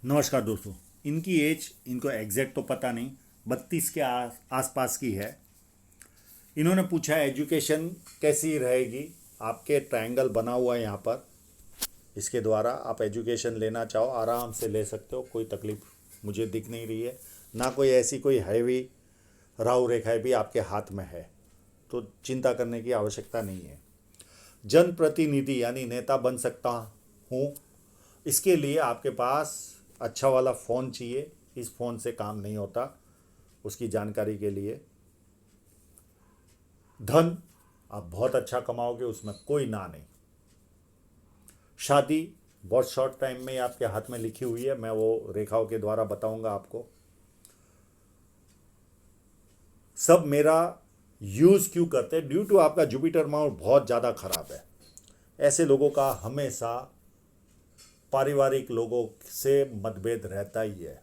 नमस्कार दोस्तों। इनकी एज इनको एग्जैक्ट तो पता नहीं, 32 के आसपास की है। इन्होंने पूछा एजुकेशन कैसी रहेगी। आपके ट्रायंगल बना हुआ है यहाँ पर, इसके द्वारा आप एजुकेशन लेना चाहो आराम से ले सकते हो, कोई तकलीफ मुझे दिख नहीं रही है। ना कोई ऐसी कोई हैवी राहु रेखाएं भी आपके हाथ में है, तो चिंता करने की आवश्यकता नहीं है। जनप्रतिनिधि यानी नेता बन सकता हूँ, इसके लिए आपके पास अच्छा वाला फ़ोन चाहिए। इस फ़ोन से काम नहीं होता। उसकी जानकारी के लिए, धन आप बहुत अच्छा कमाओगे, उसमें कोई ना नहीं। शादी बहुत शॉर्ट टाइम में आपके हाथ में लिखी हुई है, मैं वो रेखाओं के द्वारा बताऊंगा आपको। सब मेरा यूज़ क्यों करते हैं? ड्यू टू आपका जुपिटर माउंट बहुत ज़्यादा खराब है। ऐसे लोगों का हमेशा पारिवारिक लोगों से मतभेद रहता ही है।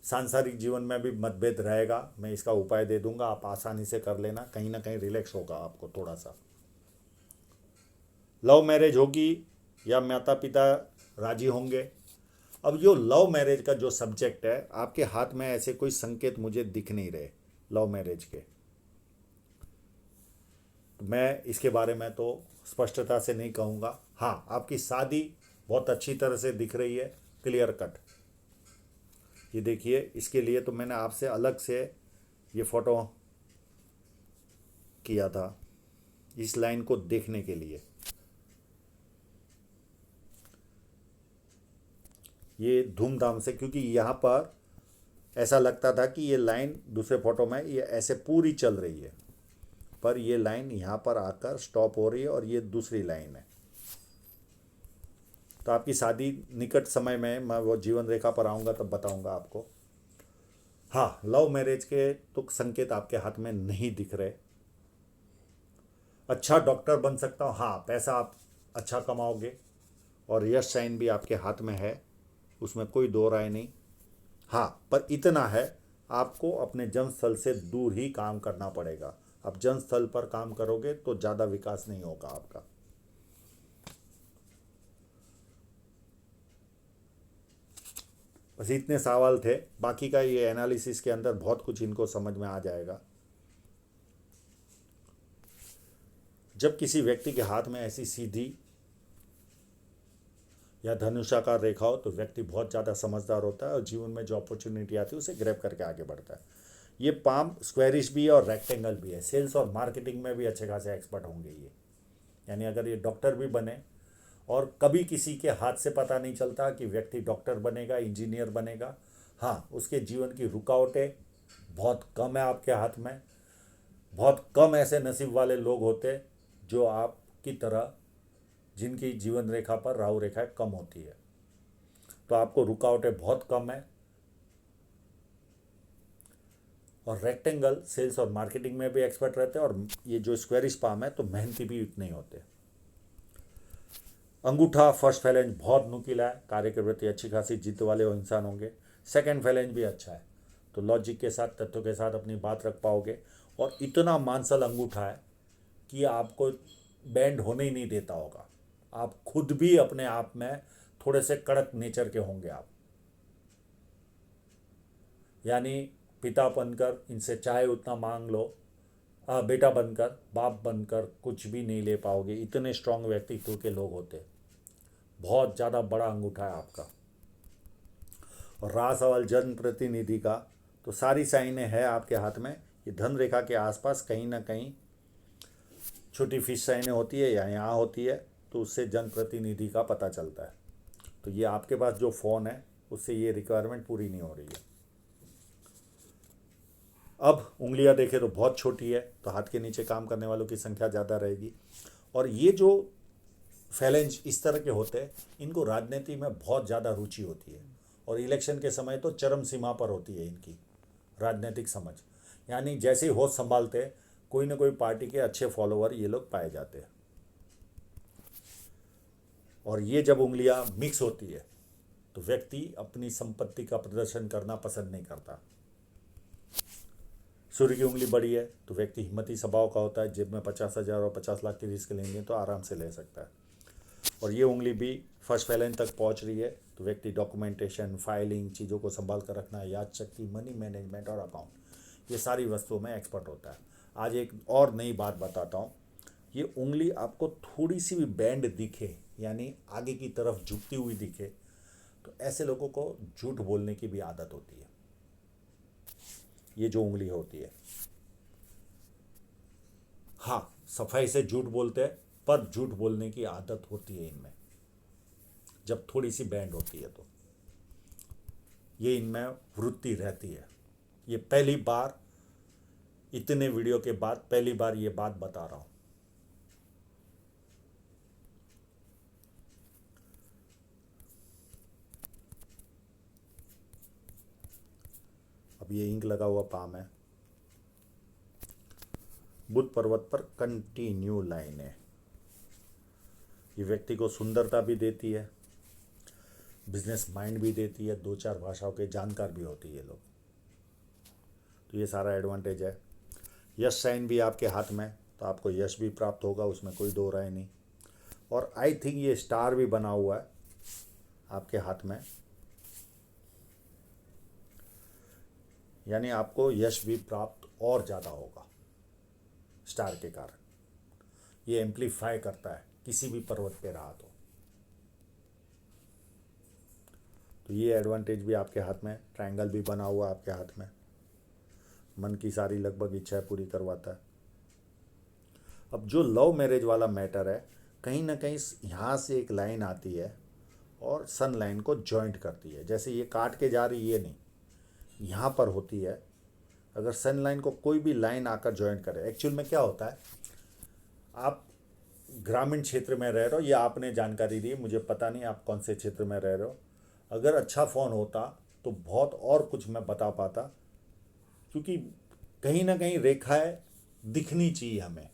सांसारिक जीवन में भी मतभेद रहेगा। मैं इसका उपाय दे दूंगा, आप आसानी से कर लेना, कहीं ना कहीं रिलैक्स होगा आपको थोड़ा सा। लव मैरिज होगी या माता पिता राजी होंगे। अब जो लव मैरिज का जो सब्जेक्ट है, आपके हाथ में ऐसे कोई संकेत मुझे दिख नहीं रहे लव मैरिज के। तो मैं इसके बारे में तो स्पष्टता से नहीं कहूँगा। हाँ, आपकी शादी बहुत अच्छी तरह से दिख रही है, क्लियर कट। ये देखिए, इसके लिए तो मैंने आपसे अलग से ये फ़ोटो किया था, इस लाइन को देखने के लिए। ये धूमधाम से, क्योंकि यहाँ पर ऐसा लगता था कि ये लाइन दूसरे फोटो में ये ऐसे पूरी चल रही है, पर ये लाइन यहाँ पर आकर स्टॉप हो रही है और ये दूसरी लाइन है। तो आपकी शादी निकट समय में, मैं वो जीवन रेखा पर आऊँगा तब बताऊँगा आपको। हाँ, लव मैरिज के तो संकेत आपके हाथ में नहीं दिख रहे। अच्छा डॉक्टर बन सकता हूँ, हाँ, पैसा आप अच्छा कमाओगे और यश साइन भी आपके हाथ में है, उसमें कोई दो राय नहीं। हाँ, पर इतना है, आपको अपने जन्म स्थल से दूर ही काम करना पड़ेगा। आप जन्म स्थल पर काम करोगे तो ज़्यादा विकास नहीं होगा आपका। बस इतने सवाल थे, बाकी का ये एनालिसिस के अंदर बहुत कुछ इनको समझ में आ जाएगा। जब किसी व्यक्ति के हाथ में ऐसी सीधी या धनुषाकार रेखा हो तो व्यक्ति बहुत ज़्यादा समझदार होता है और जीवन में जो अपॉर्चुनिटी आती है उसे ग्रैब करके आगे बढ़ता है। ये पाम स्क्वेरिश भी है और रेक्टेंगल भी है। सेल्स और मार्केटिंग में भी अच्छे खासे एक्सपर्ट होंगे ये। यानी अगर ये डॉक्टर भी बने, और कभी किसी के हाथ से पता नहीं चलता कि व्यक्ति डॉक्टर बनेगा, इंजीनियर बनेगा। हाँ, उसके जीवन की रुकावटें बहुत कम है आपके हाथ में। बहुत कम ऐसे नसीब वाले लोग होते जो आपकी तरह, जिनकी जीवन रेखा पर राहु रेखाएं कम होती है। तो आपको रुकावटें बहुत कम है। और रेक्टेंगल सेल्स और मार्केटिंग में भी एक्सपर्ट रहते हैं, और ये जो स्क्वेरिश पाम है तो मेहनती भी उतने ही होते हैं। अंगूठा फर्स्ट फैलेंज बहुत नुकीला है, कार्य के प्रति अच्छी खासी जिद वाले वो इंसान होंगे। सेकंड फैलेंज भी अच्छा है, तो लॉजिक के साथ, तथ्यों के साथ अपनी बात रख पाओगे। और इतना मांसल अंगूठा है कि आपको बैंड होने ही नहीं देता होगा। आप खुद भी अपने आप में थोड़े से कड़क नेचर के होंगे आप। यानी पिता बनकर इनसे चाहे उतना मांग लो, बेटा बनकर, बाप बनकर कुछ भी नहीं ले पाओगे। इतने स्ट्रांग व्यक्तित्व के लोग होते। बहुत ज़्यादा बड़ा अंगूठा है आपका। और रहा सवाल जन प्रतिनिधि का, तो सारी साइनें हैं आपके हाथ में। ये धन रेखा के आसपास कहीं ना कहीं छोटी फिश साइनें होती है या यहाँ होती है, तो उससे जन प्रतिनिधि का पता चलता है। तो ये आपके पास जो फ़ोन है उससे ये रिक्वायरमेंट पूरी नहीं हो रही है। अब उंगलियां देखें तो बहुत छोटी है, तो हाथ के नीचे काम करने वालों की संख्या ज़्यादा रहेगी। और ये जो फैलेंज इस तरह के होते हैं, इनको राजनीति में बहुत ज़्यादा रुचि होती है, और इलेक्शन के समय तो चरम सीमा पर होती है इनकी राजनीतिक समझ। यानी जैसे ही होश संभालते, कोई ना कोई पार्टी के अच्छे फॉलोवर ये लोग पाए जाते हैं। और ये जब उंगलियां मिक्स होती है तो व्यक्ति अपनी संपत्ति का प्रदर्शन करना पसंद नहीं करता। सूर्य की उंगली बड़ी है तो व्यक्ति हिम्मती स्वभाव का होता है। जेब में 50,000 और 50 लाख की रिस्क लेंगे तो आराम से ले सकता है। और ये उंगली भी फर्स्ट फैलन तक पहुंच रही है तो व्यक्ति डॉक्यूमेंटेशन, फाइलिंग, चीज़ों को संभाल कर रखना, याद शक्ति, मनी मैनेजमेंट और अकाउंट, ये सारी वस्तुओं में एक्सपर्ट होता है। आज एक और नई बात बताता हूँ। ये उंगली आपको थोड़ी सी भी बैंड दिखे, यानी आगे की तरफ झुकती हुई दिखे, तो ऐसे लोगों को झूठ बोलने की भी आदत होती है। ये जो उंगली होती है, हाँ, सफाई से झूठ बोलते हैं, पर झूठ बोलने की आदत होती है इनमें जब थोड़ी सी बैंड होती है, तो ये इनमें वृत्ति रहती है। ये पहली बार, इतने वीडियो के बाद पहली बार ये बात बता रहा हूं। अब ये इंक लगा हुआ पाम है। बुद्ध पर्वत पर कंटिन्यू लाइन है। ये व्यक्ति को सुंदरता भी देती है, बिजनेस माइंड भी देती है, 2-4 भाषाओं के जानकार भी होती है ये लोग। तो ये सारा एडवांटेज है। यश साइन भी आपके हाथ में, तो आपको यश भी प्राप्त होगा, उसमें कोई दो राय नहीं। और आई थिंक ये स्टार भी बना हुआ है आपके हाथ में, यानी आपको यश भी प्राप्त और ज़्यादा होगा स्टार के कारण। ये एम्पलीफाई करता है किसी भी पर्वत पे रहा तो ये एडवांटेज भी आपके हाथ में। ट्रायंगल भी बना हुआ आपके हाथ में, मन की सारी लगभग इच्छाएं पूरी करवाता है। अब जो लव मैरिज वाला मैटर है, कहीं ना कहीं यहाँ से एक लाइन आती है और सन लाइन को जॉइंट करती है। जैसे ये काट के जा रही, ये नहीं, यहाँ पर होती है। अगर सन लाइन को कोई भी लाइन आकर जॉइंट करे, एक्चुअल में क्या होता है, आप ग्रामीण क्षेत्र में रह रहे हो, या आपने जानकारी दी, मुझे पता नहीं आप कौन से क्षेत्र में रह रहे हो। अगर अच्छा फ़ोन होता तो बहुत और कुछ मैं बता पाता, क्योंकि कहीं ना कहीं रेखाएं दिखनी चाहिए हमें।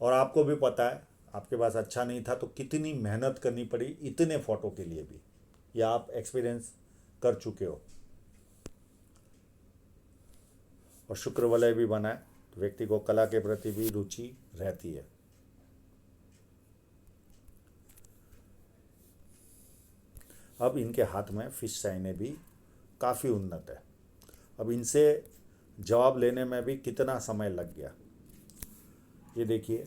और आपको भी पता है, आपके पास अच्छा नहीं था तो कितनी मेहनत करनी पड़ी इतने फ़ोटो के लिए भी, या आप एक्सपीरियंस कर चुके हो। और शुक्र वलय भी बना है, तो व्यक्ति को कला के प्रति भी रुचि रहती है। अब इनके हाथ में फिश साइनें भी काफ़ी उन्नत है। अब इनसे जवाब लेने में भी कितना समय लग गया, ये देखिए।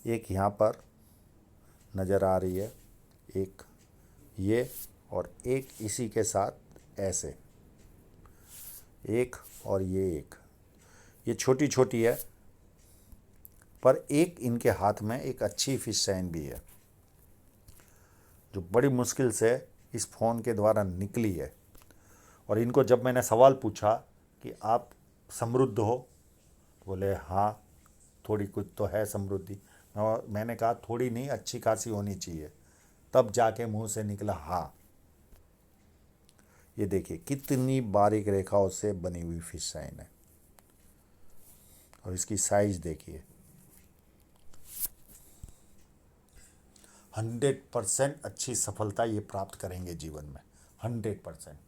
एक यहाँ पर नज़र आ रही है, एक ये, और एक इसी के साथ ऐसे, एक और ये एक। ये छोटी छोटी है, पर एक इनके हाथ में एक अच्छी फिश साइन भी है, जो बड़ी मुश्किल से इस फ़ोन के द्वारा निकली है। और इनको जब मैंने सवाल पूछा कि आप समृद्ध हो, तो बोले हाँ, थोड़ी कुछ तो है समृद्धि। मैंने कहा थोड़ी नहीं, अच्छी खासी होनी चाहिए, तब जाके मुंह से निकला हाँ। ये देखिए कितनी बारीक रेखाओं से बनी हुई फिश साइन है, और इसकी साइज देखिए। 100% अच्छी सफलता ये प्राप्त करेंगे जीवन में, 100%,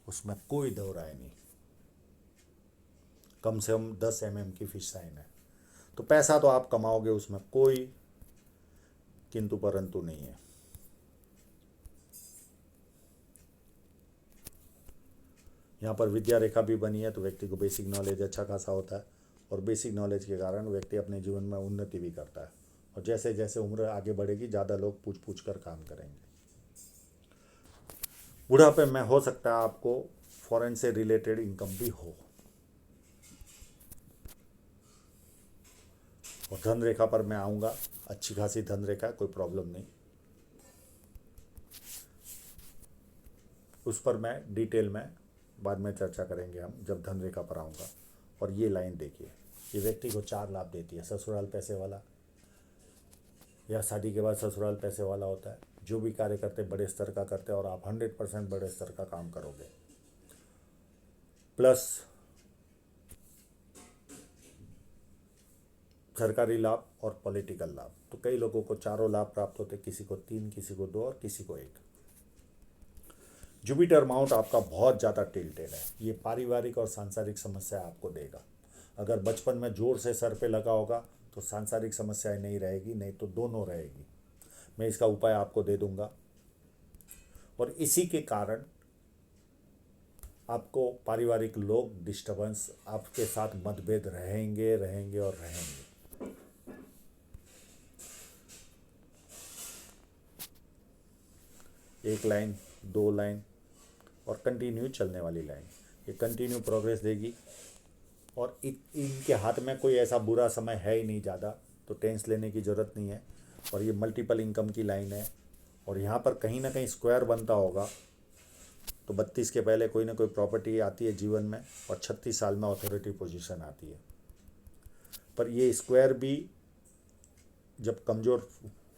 उसमें कोई दो राय नहीं। कम से कम 10 mm की फिश साइन है, तो पैसा तो आप कमाओगे, उसमें कोई किंतु परंतु नहीं है। यहाँ पर विद्या रेखा भी बनी है, तो व्यक्ति को बेसिक नॉलेज अच्छा खासा होता है, और बेसिक नॉलेज के कारण व्यक्ति अपने जीवन में उन्नति भी करता है। और जैसे जैसे उम्र आगे बढ़ेगी, ज़्यादा लोग पूछ पूछ कर काम करेंगे। बुढ़ापे में हो सकता है आपको फॉरेन से रिलेटेड इनकम भी हो। और धन रेखा पर मैं आऊँगा, अच्छी खासी धन रेखा, कोई प्रॉब्लम नहीं। उस पर मैं डिटेल में बाद में चर्चा करेंगे हम, जब धन रेखा पर आऊँगा। और ये लाइन देखिए, ये व्यक्ति को 4 लाभ देती है। ससुराल पैसे वाला, या शादी के बाद ससुराल पैसे वाला होता है। जो भी कार्य करते बड़े स्तर का करते हैं, और आप 100% बड़े स्तर का काम करोगे। प्लस सरकारी लाभ और पॉलिटिकल लाभ, तो कई लोगों को चारों लाभ प्राप्त होते, किसी को 3, किसी को 2 और किसी को 1। जुपिटर माउंट आपका बहुत ज़्यादा टिल्टेड है, ये पारिवारिक और सांसारिक समस्या आपको देगा। अगर बचपन में जोर से सर पे लगा होगा तो सांसारिक समस्याएं नहीं रहेगी, नहीं तो दोनों रहेगी। मैं इसका उपाय आपको दे दूंगा। और इसी के कारण आपको पारिवारिक लोग डिस्टर्बेंस, आपके साथ मतभेद रहेंगे रहेंगे और रहेंगे। एक लाइन, दो लाइन और कंटिन्यू चलने वाली लाइन, ये कंटिन्यू प्रोग्रेस देगी। और इनके हाथ में कोई ऐसा बुरा समय है ही नहीं ज़्यादा, तो टेंस लेने की ज़रूरत नहीं है। और ये मल्टीपल इनकम की लाइन है, और यहाँ पर कहीं ना कहीं स्क्वायर बनता होगा। तो 32 के पहले कोई ना कोई प्रॉपर्टी आती है जीवन में, और 36 साल में अथॉरिटी पोजीशन आती है। पर ये स्क्वायर भी जब कमज़ोर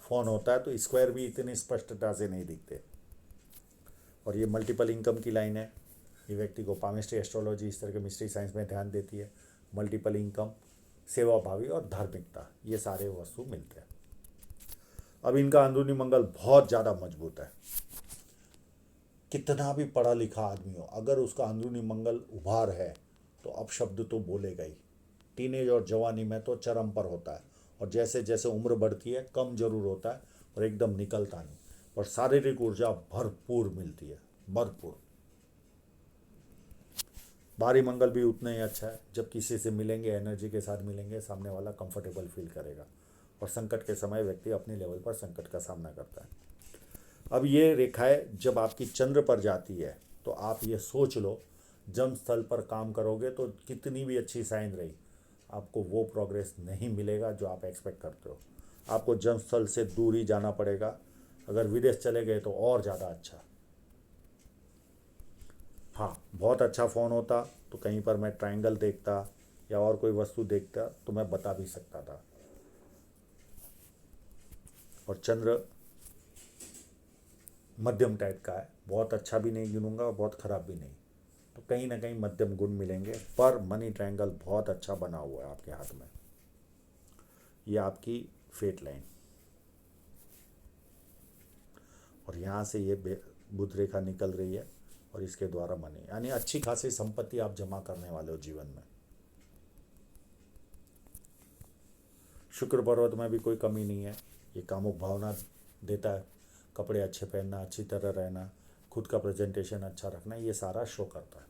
फोन होता है तो स्क्वायर भी इतनी स्पष्टता से नहीं दिखते। और ये मल्टीपल इनकम की लाइन है। ये व्यक्ति को पामिस्ट्री, एस्ट्रोलॉजी, इस तरह के मिस्ट्री साइंस में ध्यान देती है। मल्टीपल इनकम, सेवा भावी और धार्मिकता, ये सारे वस्तु मिलते हैं। अब इनका अंदरूनी मंगल बहुत ज़्यादा मजबूत है। कितना भी पढ़ा लिखा आदमी हो, अगर उसका अंदरूनी मंगल उभार है तो अपशब्द तो बोलेगा ही। टीनेज और जवानी में तो चरम पर होता है, और जैसे जैसे उम्र बढ़ती है कम जरूर होता है और एकदम निकलता नहीं। और शारीरिक ऊर्जा भरपूर मिलती है, भरपूर। बाहरी मंगल भी उतना ही अच्छा है। जब किसी से मिलेंगे, एनर्जी के साथ मिलेंगे, सामने वाला कंफर्टेबल फील करेगा। और संकट के समय व्यक्ति अपने लेवल पर संकट का सामना करता है। अब ये रेखाएं जब आपकी चंद्र पर जाती है तो आप ये सोच लो, जन्म स्थल पर काम करोगे तो कितनी भी अच्छी साइन रही, आपको वो प्रोग्रेस नहीं मिलेगा जो आप एक्सपेक्ट करते हो। आपको जन्म स्थल से दूर ही जाना पड़ेगा। अगर विदेश चले गए तो और ज़्यादा अच्छा। हाँ, बहुत अच्छा फ़ोन होता तो कहीं पर मैं ट्रायंगल देखता या और कोई वस्तु देखता तो मैं बता भी सकता था। और चंद्र मध्यम टाइप का है, बहुत अच्छा भी नहीं गिनूंगा और बहुत ख़राब भी नहीं, तो कहीं ना कहीं मध्यम गुण मिलेंगे। पर मनी ट्रायंगल बहुत अच्छा बना हुआ है आपके हाथ में। ये आपकी फेट लाइन, और यहाँ से ये बुध रेखा निकल रही है, और इसके द्वारा मनी, यानी अच्छी खासी संपत्ति आप जमा करने वाले हो जीवन में। शुक्र पर्वत में भी कोई कमी नहीं है। ये कामुक भावना देता है, कपड़े अच्छे पहनना, अच्छी तरह रहना, खुद का प्रेजेंटेशन अच्छा रखना, ये सारा शो करता है।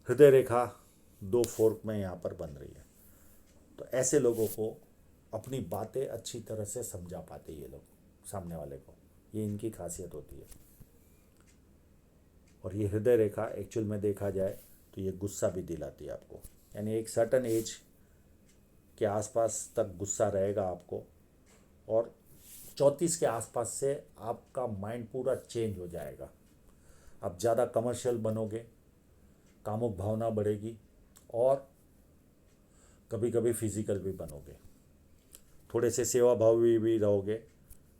हृदय रेखा 2 फोर्क में यहाँ पर बन रही है, तो ऐसे लोगों को अपनी बातें अच्छी तरह से समझा पाते ये लोग सामने वाले को, ये इनकी खासियत होती है। और ये हृदय रेखा एक्चुअल में देखा जाए तो ये गुस्सा भी दिलाती है आपको, यानी एक सर्टन एज के आसपास तक गुस्सा रहेगा आपको, और 34 के आसपास से आपका माइंड पूरा चेंज हो जाएगा। आप ज़्यादा कमर्शियल बनोगे, कामुक भावना बढ़ेगी, और कभी कभी फिजिकल भी बनोगे। थोड़े से सेवा भावी भी रहोगे,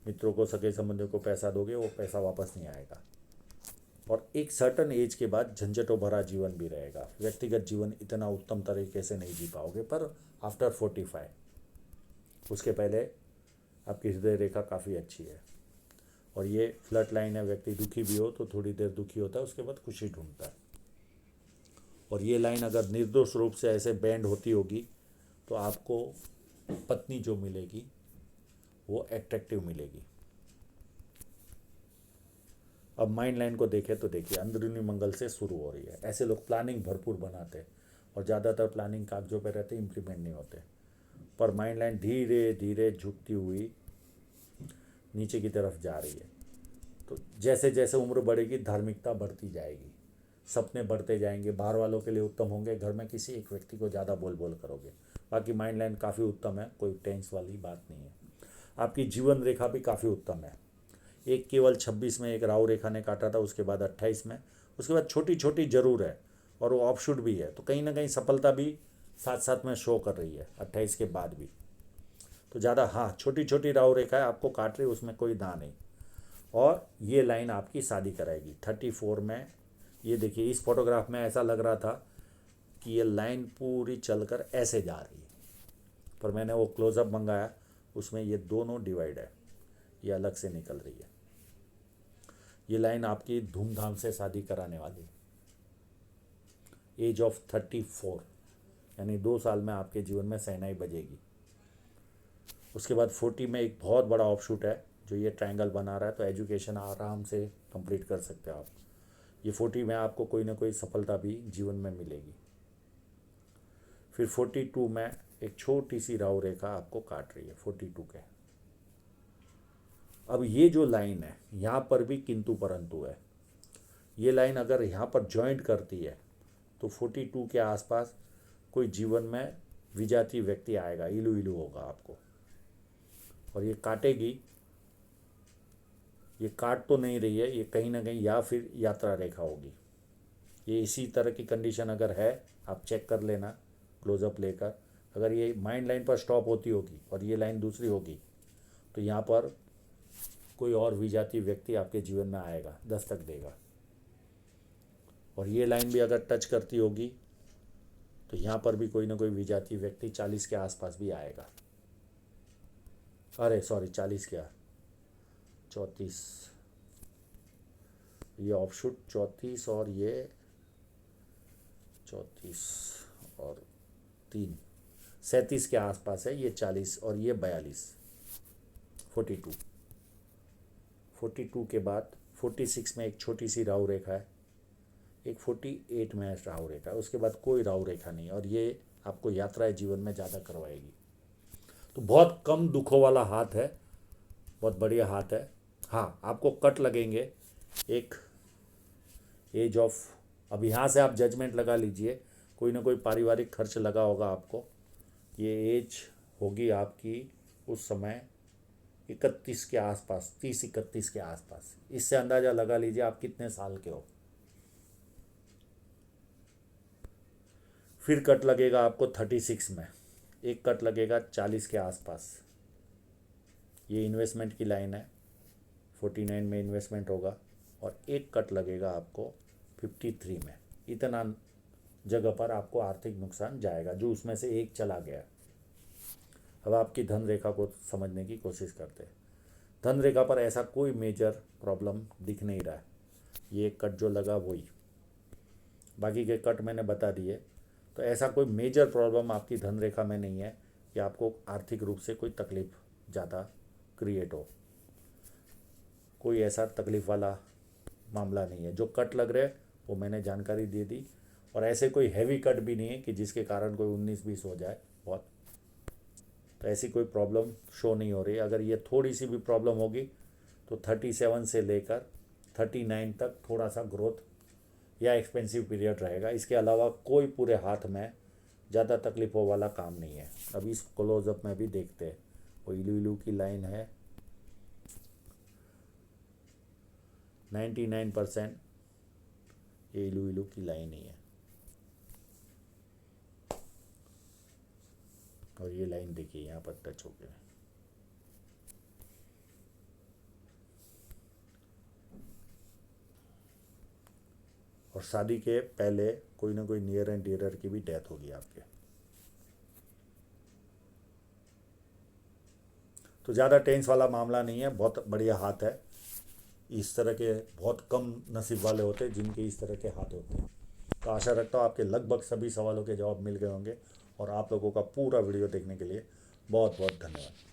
मित्रों को, सगे संबंधियों को पैसा दोगे, वो पैसा वापस नहीं आएगा। और एक सर्टन एज के बाद झंझटों भरा जीवन भी रहेगा। व्यक्तिगत जीवन इतना उत्तम तरीके से नहीं जी पाओगे, पर आफ्टर 45, उसके पहले आपकी हृदय रेखा काफ़ी अच्छी है। और ये फ्लड लाइन है, व्यक्ति दुखी भी हो तो थोड़ी देर दुखी होता है, उसके बाद खुशी ढूंढता है। और ये लाइन अगर निर्दोष रूप से ऐसे बैंड होती होगी तो आपको पत्नी जो मिलेगी वो एट्रैक्टिव मिलेगी। अब माइंड लाइन को देखें तो देखिए, अंदरूनी मंगल से शुरू हो रही है। ऐसे लोग प्लानिंग भरपूर बनाते हैं, और ज़्यादातर प्लानिंग कागजों पर रहते, इम्प्लीमेंट नहीं होते। पर माइंड लाइन धीरे धीरे झुकती हुई नीचे की तरफ जा रही है। तो जैसे जैसे उम्र बढ़ेगी धार्मिकता बढ़ती जाएगी, सपने बढ़ते जाएंगे, बाहर वालों के लिए उत्तम होंगे, घर में किसी एक व्यक्ति को ज़्यादा बोल बोल करोगे। बाकी माइंड लाइन काफ़ी उत्तम है, कोई टेंस वाली बात नहीं है। आपकी जीवन रेखा भी काफ़ी उत्तम है। एक केवल 26 में एक राहु रेखा ने काटा था, उसके बाद 28 में, उसके बाद छोटी छोटी जरूर है, और वो ऑफशूट भी है, तो कहीं ना कहीं सफलता भी साथ साथ में शो कर रही है 28 के बाद भी। तो ज़्यादा, हाँ, छोटी छोटी राहु रेखा है, आपको काट रही, उसमें कोई ना नहीं। और ये लाइन आपकी शादी कराएगी 34 में। ये देखिए, इस फोटोग्राफ में ऐसा लग रहा था कि ये लाइन पूरी चलकर ऐसे जा रही है, पर मैंने वो क्लोजअप मंगाया, उसमें ये दोनों डिवाइड है, ये अलग से निकल रही है। ये लाइन आपकी धूमधाम से शादी कराने वाली। एज ऑफ 34, यानी 2 साल में आपके जीवन में शहनाई बजेगी। उसके बाद 40 में एक बहुत बड़ा ऑफशूट है जो ये ट्रायंगल बना रहा है, तो एजुकेशन आराम से कंप्लीट कर सकते हो आप। ये 40 में आपको कोई ना कोई सफलता भी जीवन में मिलेगी। फिर 42 में एक छोटी सी राहु रेखा आपको काट रही है 42 के। अब ये जो लाइन है यहाँ पर भी किंतु परंतु है। ये लाइन अगर यहाँ पर जॉइंट करती है तो 42 के आसपास कोई जीवन में विजातीय व्यक्ति आएगा, इलू इलू होगा आपको। और ये काटेगी, ये काट तो नहीं रही है, ये कहीं ना कहीं या फिर यात्रा रेखा होगी। ये इसी तरह की कंडीशन अगर है आप चेक कर लेना क्लोजअप लेकर। अगर ये माइंड लाइन पर स्टॉप होती होगी और ये लाइन दूसरी होगी तो यहाँ पर कोई और विजातीय व्यक्ति आपके जीवन में आएगा, दस्तक देगा। और ये लाइन भी अगर टच करती होगी तो यहाँ पर भी कोई ना कोई विजातीय व्यक्ति 40 के आसपास भी आएगा। अरे सॉरी 40 क्या, 34, ये ऑफशूट 34 और ये 34 और 3 37 के आसपास है। ये 40 और ये 42, 42 के बाद 46 में एक छोटी सी राहु रेखा है, एक 48 में राहु रेखा है, उसके बाद कोई राहु रेखा नहीं। और ये आपको यात्राएं जीवन में ज़्यादा करवाएगी। तो बहुत कम दुखों वाला हाथ है, बहुत बढ़िया हाथ है। हाँ, आपको कट लगेंगे एक एज ऑफ, अब यहाँ से आप जजमेंट लगा लीजिए, कोई ना कोई पारिवारिक खर्च लगा होगा आपको। ये एज होगी आपकी उस समय 31 के आसपास, 30-31 के आसपास। इससे अंदाज़ा लगा लीजिए आप कितने साल के हो। फिर कट लगेगा आपको 36 में, एक कट लगेगा 40 के आसपास। ये इन्वेस्टमेंट की लाइन है, 49 में इन्वेस्टमेंट होगा। और एक कट लगेगा आपको 53 में। इतना जगह पर आपको आर्थिक नुकसान जाएगा, जो उसमें से एक चला गया। अब आपकी धन रेखा को समझने की कोशिश करते हैं। धन रेखा पर ऐसा कोई मेजर प्रॉब्लम दिख नहीं रहा है। ये कट जो लगा वही, बाकी के कट मैंने बता दिए। तो ऐसा कोई मेजर प्रॉब्लम आपकी धन रेखा में नहीं है कि आपको आर्थिक रूप से कोई तकलीफ ज़्यादा क्रिएट हो। कोई ऐसा तकलीफ वाला मामला नहीं है। जो कट लग रहे वो मैंने जानकारी दे दी। और ऐसे कोई हैवी कट भी नहीं है कि जिसके कारण कोई 19-20 हो जाए बहुत। तो ऐसी कोई प्रॉब्लम शो नहीं हो रही। अगर ये थोड़ी सी भी प्रॉब्लम होगी तो 37 से लेकर 39 तक थोड़ा सा ग्रोथ या एक्सपेंसिव पीरियड रहेगा। इसके अलावा कोई पूरे हाथ में ज़्यादा तकलीफ़ों वाला काम नहीं है। अभी इस क्लोजअप में भी देखते हैं, वो इलू इलू की लाइन है 99%, ये इलू इलू की लाइन ही है। और ये लाइन देखिए यहाँ पर टच हो गया। और शादी के पहले कोई ना कोई नियर एंड डियरर की भी डेथ होगी आपके। तो ज़्यादा टेंस वाला मामला नहीं है, बहुत बढ़िया हाथ है। इस तरह के बहुत कम नसीब वाले होते हैं जिनके इस तरह के हाथ होते हैं। तो आशा रखता हूँ आपके लगभग सभी सवालों के जवाब मिल गए होंगे। और आप लोगों का पूरा वीडियो देखने के लिए बहुत बहुत धन्यवाद।